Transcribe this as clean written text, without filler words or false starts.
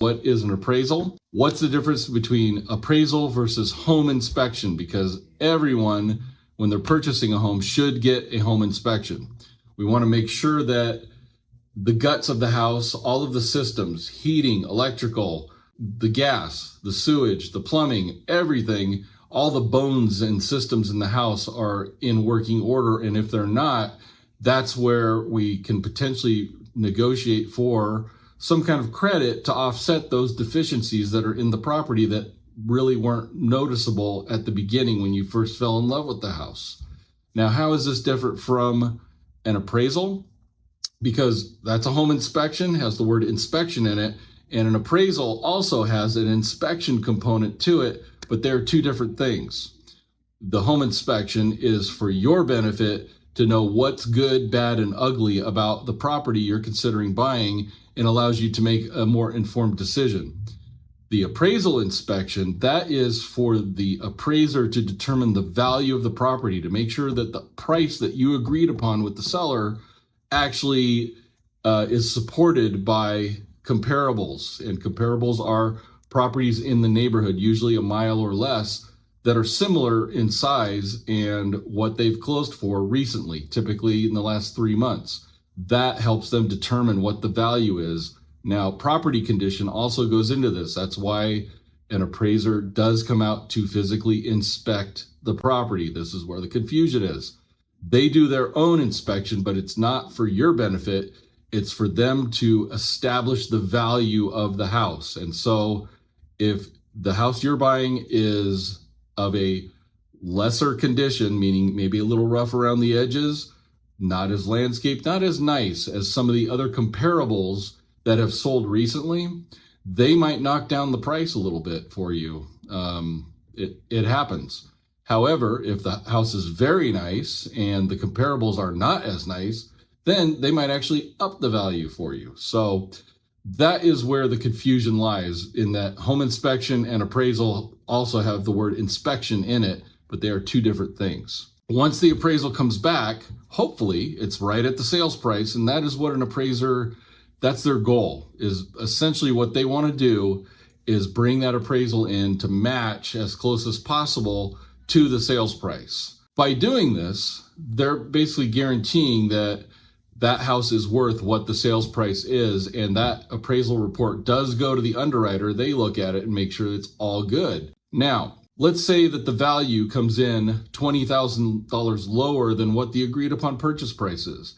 What is an appraisal? What's the difference between appraisal versus home inspection? Because everyone, when they're purchasing a home, should get a home inspection. We want to make sure that the guts of the house, all of the systems, heating, electrical, the gas, the sewage, the plumbing, everything, all the bones and systems in the house are in working order. And if they're not, that's where we can potentially negotiate for some kind of credit to offset those deficiencies that are in the property that really weren't noticeable at the beginning when you first fell in love with the house. Now, how is this different from an appraisal? Because that's a home inspection, has the word inspection in it, and an appraisal also has an inspection component to it, but they're two different things. The home inspection is for your benefit to know what's good, bad, and ugly about the property you're considering buying, and allows you to make a more informed decision. The appraisal inspection, that is for the appraiser to determine the value of the property, to make sure that the price that you agreed upon with the seller actually is supported by comparables. And comparables are properties in the neighborhood, usually a mile or less, that are similar in size and what they've closed for recently, typically in the last 3 months. That helps them determine what the value is. Now, property condition also goes into this. That's why an appraiser does come out to physically inspect the property. This is where the confusion is. They do their own inspection, but it's not for your benefit. It's for them to establish the value of the house. And so if the house you're buying is of a lesser condition, meaning maybe a little rough around the edges, not as landscaped, not as nice as some of the other comparables that have sold recently, they might knock down the price a little bit for you. It happens. However, if the house is very nice and the comparables are not as nice, then they might actually up the value for you. So that is where the confusion lies, in that home inspection and appraisal also have the word inspection in it, but they are two different things. Once the appraisal comes back, hopefully it's right at the sales price, and that is what an appraiser, that's their goal, is essentially what they want to do is bring that appraisal in to match as close as possible to the sales price. By doing this, they're basically guaranteeing that that house is worth what the sales price is, and that appraisal report does go to the underwriter. They look at it and make sure it's all good. Now, let's say that the value comes in $20,000 lower than what the agreed upon purchase price is.